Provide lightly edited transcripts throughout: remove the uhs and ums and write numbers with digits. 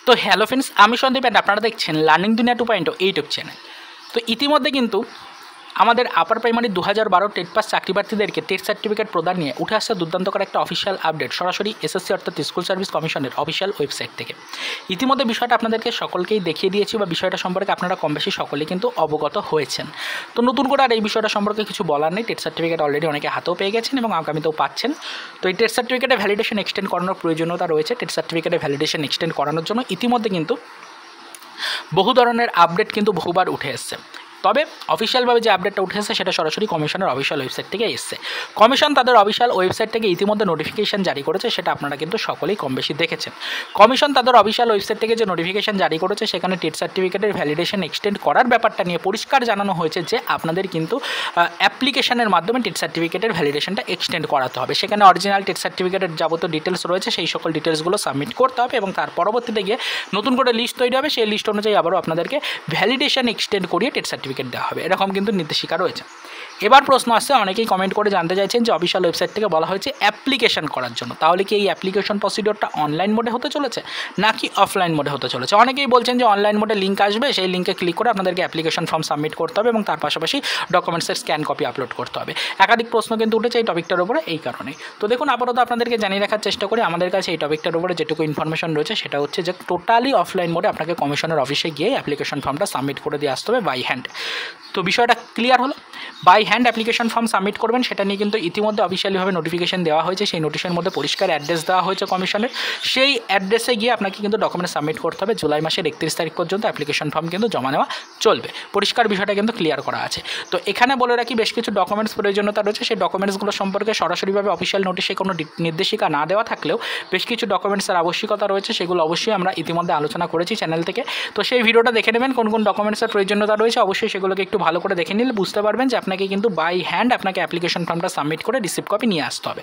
তো hello friends, আমি Sandeep and আপনারা দেখছেন লার্নিং দুনিয়া 2.0 ইউটিউব চ্যানেল। তো ইতিমধ্যে কিন্তু আমাদের আপার প্রাইমারি 2012 টেট পাস চাকরি প্রার্থীদেরকে টেট সার্টিফিকেট প্রদান নিয়ে উঠে আসছে দুর্দান্তকর একটা অফিসিয়াল আপডেট সরাসরি এসএসসি অর্থাৎ স্কুল সার্ভিস কমিশনের অফিসিয়াল ওয়েবসাইট থেকে। ইতিমধ্যে বিষয়টা আপনাদেরকে সকলকেই দেখিয়ে দিয়েছি বা বিষয়টা সম্পর্কে আপনারা কম বেশি সকলেই কিন্তু অবগত হয়েছেন। তো নতুন করে আর এই বিষয়টা সম্পর্কে কিছু বলার নেই। টেট সার্টিফিকেট অলরেডি অনেকে হাতেও পেয়ে গেছেন এবং আগামীতেও পাচ্ছেন। তো এই টেট সার্টিফিকেটে ভ্যালিডেশন এক্সটেন্ড করানোর প্রয়োজনীয়তা রয়েছে। টেট সার্টিফিকেটে ভ্যালিডেশন এক্সটেন্ড করানোর জন্য ইতিমধ্যে কিন্তু বহু ধরনের আপডেট কিন্তু বহুবার উঠে এসছে। তবে অফিসিয়ালভাবে যে আপডেটটা উঠে এসেছে সেটা সরাসরি কমিশনের অফিসিয়াল ওয়েবসাইট থেকে এসছে। কমিশন তাদের অফিসিয়াল ওয়েবসাইট থেকে ইতিমধ্যে নোটিফিকেশন জারি করেছে, সেটা আপনারা কিন্তু সকলেই কম বেশি দেখেছেন। কমিশন তাদের অফিসিয়াল ওয়েবসাইট থেকে যে নোটিফিকেশন জারি করেছে সেখানে টেট সার্টিফিকেটের ভ্যালিডেশন এক্সটেন্ড করার ব্যাপারটা নিয়ে পরিষ্কার জানানো হয়েছে যে আপনাদের কিন্তু অ্যাপ্লিকেশনের মাধ্যমে টেট সার্টিফিকেটের ভ্যালিডেশনটা এক্সটেন্ড করাতে হবে। সেখানে অরিজিনাল টেট সার্টিফিকেটের যাবতীয় ডিটেলস রয়েছে, সেই সকল ডিটেলসগুলো সাবমিট করতে হবে এবং তার পরবর্তীতে গিয়ে নতুন করে লিস্ট তৈরি হবে। সেই লিস্ট অনুযায়ী আবারও আপনাদেরকে ভ্যালিডেশন এক্সটেন্ড করিয়ে টেট সার্টিফিকেট দেওয়া হবে, এরকম কিন্তু নির্দেশিকা রয়েছে। এবার প্রশ্ন আসছে, অনেকেই কমেন্ট করে জানতে চাইছেন যে অফিসিয়াল ওয়েবসাইট থেকে বলা হয়েছে অ্যাপ্লিকেশন করার জন্য, তাহলে কি এই অ্যাপ্লিকেশন প্রসিডিওরটা অনলাইন মোডে হতে চলেছে নাকি অফলাইন মোডে হতে চলেছে? অনেকেই বলছেন যে অনলাইন মোডে লিঙ্ক আসবে, সেই লিঙ্কে ক্লিক করে আপনাদেরকে অ্যাপ্লিকেশন ফর্ম সাবমিট করতে হবে এবং তার পাশাপাশি ডকুমেন্টসের স্ক্যান কপি আপলোড করতে হবে। একাধিক প্রশ্ন কিন্তু উঠেছে এই টপিকটার উপরে, এই কারণে। তো দেখুন, আপাতত আপনাদেরকে জানিয়ে রাখার চেষ্টা করি, আমাদের কাছে এই টপিকটার উপরে যেটুকু ইনফরমেশন রয়েছে সেটা হচ্ছে যে টোটালি অফলাইন মোডে আপনাকে কমিশনের অফিসে গিয়ে অ্যাপ্লিকেশন ফর্মটা সাবমিট করে দিয়ে আসতে হবে বাই হ্যান্ড। তো বিষয়টা ক্লিয়ার হলো। By hand application form submit করবেন, সেটা নিয়ে কিন্তু ইতিমধ্যে অফিসিয়ালিভাবে নোটিফিকেশন দেওয়া হয়েছে। সেই নোটিশের মধ্যে পরিষ্কার অ্যাড্রেস দেওয়া হয়েছে কমিশনের, সেই অ্যাড্রেসে গিয়ে আপনাকে কিন্তু ডকুমেন্ট সাবমিট করতে হবে। জুলাই মাসের 31 তারিখ পর্যন্ত অ্যাপ্লিকেশন ফর্ম কিন্তু জমা নেওয়া চলবে। পরিষ্কার বিষয়টা কিন্তু ক্লিয়ার করা আছে। তো এখানে বলে রাখি, বেশ কিছু ডকুমেন্টস প্রয়োজনীয়তা রয়েছে। সেই ডকুমেন্টসগুলো সম্পর্কে সরাসরিভাবে অফিসিয়াল নোটিশে কোনো নির্দেশিকা না দেওয়া থাকলেও বেশ কিছু ডকুমেন্টসের আবশ্যকতা রয়েছে, সেগুলো অবশ্যই আমরা ইতিমধ্যে আলোচনা করেছি চ্যানেল থেকে। তো সেই ভিডিওটা দেখে নেবেন কোন কোন ডকুমেন্টসের প্রয়োজনীয়তা রয়েছে, অবশ্যই সেগুলোকে একটু ভালো করে দেখে নিলে বুঝতে পারবেন যে আপনাকে কিন্তু বাই হ্যান্ড আপনাকে অ্যাপ্লিকেশন ফর্মটা সাবমিট করে রিসিপ্ট কপি নিয়ে আসতে হবে।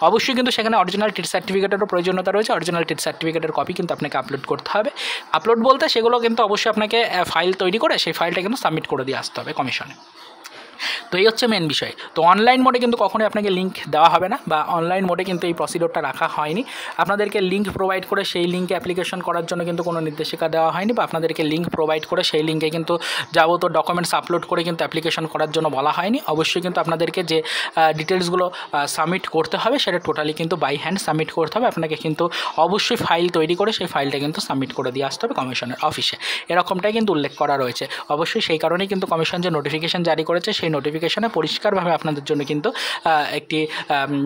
অবশ্যই কিন্তু সেখানে অরিজিনাল টেট সার্টিফিকেটেরও প্রয়োজনীয়তা রয়েছে। অরিজিনাল টেট সার্টিফিকেটের কপি কিন্তু আপনাকে আপলোড করতে হবে। আপলোড বলতে সেগুলো কিন্তু অবশ্যই আপনাকে ফাইল তৈরি করে সেই ফাইলটা কিন্তু সাবমিট করে দিয়ে আসতে হবে কমিশনে। তো এই হচ্ছে মেন বিষয়। তো অনলাইন মোডে কিন্তু কখনোই আপনাকে লিঙ্ক দেওয়া হবে না, বা অনলাইন মোডে কিন্তু এই প্রসিডিওরটা রাখা হয়নি। আপনাদেরকে লিঙ্ক প্রোভাইড করে সেই লিঙ্কে অ্যাপ্লিকেশন করার জন্য কিন্তু কোনো নির্দেশিকা দেওয়া হয়নি, বা আপনাদেরকে লিঙ্ক প্রোভাইড করে সেই লিঙ্কে কিন্তু যাবতীয় ডকুমেন্টস আপলোড করে কিন্তু অ্যাপ্লিকেশন করার জন্য বলা হয়নি। অবশ্যই কিন্তু আপনাদেরকে যে ডিটেলসগুলো সাবমিট করতে হবে সেটা টোটালি কিন্তু বাই হ্যান্ড সাবমিট করতে হবে। আপনাকে কিন্তু অবশ্যই ফাইল তৈরি করে সেই ফাইলটা কিন্তু সাবমিট করে দিয়ে আসতে হবে কমিশনের অফিসে, এরকমটাই কিন্তু উল্লেখ করা রয়েছে। অবশ্যই সেই কারণেই কিন্তু কমিশন যে নোটিফিকেশন জারি করেছে সেই নোটিফিকেশনে পরিষ্কারভাবে আপনাদের জন্য কিন্তু একটি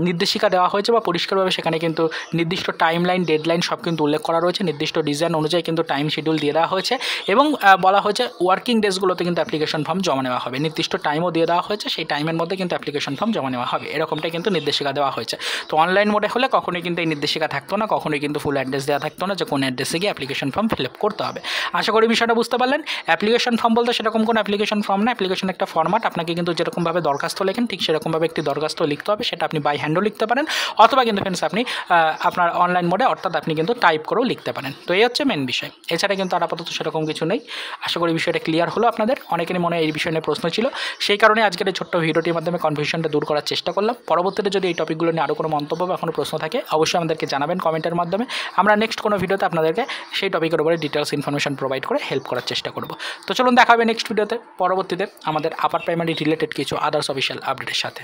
নির্দেশিকা দেওয়া হয়েছে, বা পরিষ্কারভাবে সেখানে কিন্তু নির্দিষ্ট টাইমলাইন ডেডলাইন সব কিন্তু উল্লেখ করা রয়েছে। নির্দিষ্ট ডিজাইন অনুযায়ী কিন্তু টাইম শিডিউল দিয়ে দেওয়া হয়েছে এবং বলা হয়েছে ওয়ার্কিং ডেজগুলোতে কিন্তু অ্যাপ্লিকেশন ফর্ম জমা নেওয়া হবে। নির্দিষ্ট টাইমও দিয়ে দেওয়া হয়েছে, সেই টাইমের মধ্যে কিন্তু অ্যাপ্লিকেশন ফর্ম জমা নেওয়া হবে, এরকমটাই কিন্তু নির্দেশিকা দেওয়া হয়েছে। তো অনলাইন মোডে হলে কখনোই কিন্তু এই নির্দেশিকা থাকতো না, কখনোই কিন্তু ফুল অ্যাড্রেস দেওয়া থাকতো না যে কোন অ্যাড্রেসে গিয়ে অ্যাপ্লিকেশন ফর্ম ফিল আপ করতে হবে। আশা করি বিষয়টা বুঝতে পারলেন। অ্যাপ্লিকেশন ফর্ম বলতে সেরকম কোনো অ্যাপ্লিকেশন ফর্ম না, অ্যাপ্লিকেশন একটা ফরম্যাট। আপনাকে কিন্তু যেরকমভাবে দরখাস্ত লেখেন ঠিক সেরকমভাবে একটি দরখাস্ত লিখতে হবে, সেটা আপনি বাই হ্যান্ডও লিখতে পারেন, অথবা কিন্তু ফ্রেন্ডস আপনি আপনার অনলাইন মোডে অর্থাৎ আপনি কিন্তু টাইপ করেও লিখতে পারেন। তো এই হচ্ছে মেন বিষয়, এছাড়া কিন্তু আর আপাতত সেরকম কিছু নেই। আশা করি বিষয়টা ক্লিয়ার হলো আপনাদের। অনেকেরই মনে এই বিষয় নিয়ে প্রশ্ন ছিল, সেই কারণে আজকের এই ছোট্ট ভিডিওটির মাধ্যমে কনফিউশনটা দূর করার চেষ্টা করলাম। পরবর্তীতে যদি এই টপিকগুলো নিয়ে আরও কোনো মন্তব্য বা কোনো প্রশ্ন থাকে অবশ্যই আমাদেরকে জানাবেন কমেন্টের মাধ্যমে। আমরা নেক্সট কোনো ভিডিওতে আপনাদেরকে সেই টপিকের উপরে ডিটেলস ইনফরমেশন প্রোভাইড করে হেল্প করার চেষ্টা করব। তো চলুন দেখা হবে নেক্সট ভিডিওতে পরবর্তীতে আমাদের আপার প্রাইমারি রিলেটেড কিছু আদার্স অফিসিয়াল আপডেটের সাথে।